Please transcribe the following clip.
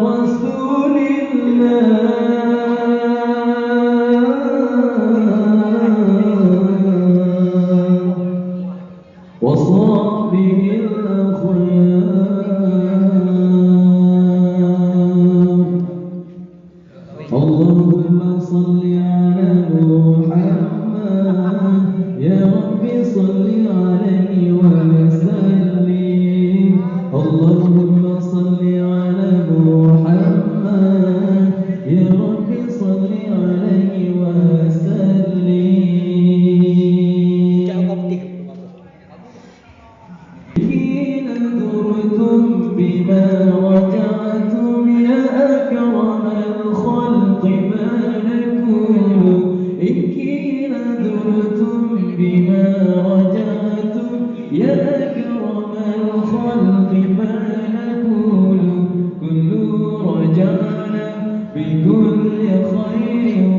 رسول الله وصحبه الأخيار. اللهم صل على محمد يا رب صل عليه وسلم. اللهم صل على محمد يا رب صل عليه وسلم. حين درتم بما رجعتم يا أكرم الخلق ما نكون. حين درتم بما رجعتم يا أكرم الخلق ما نقول. كل رجعنا بكل خير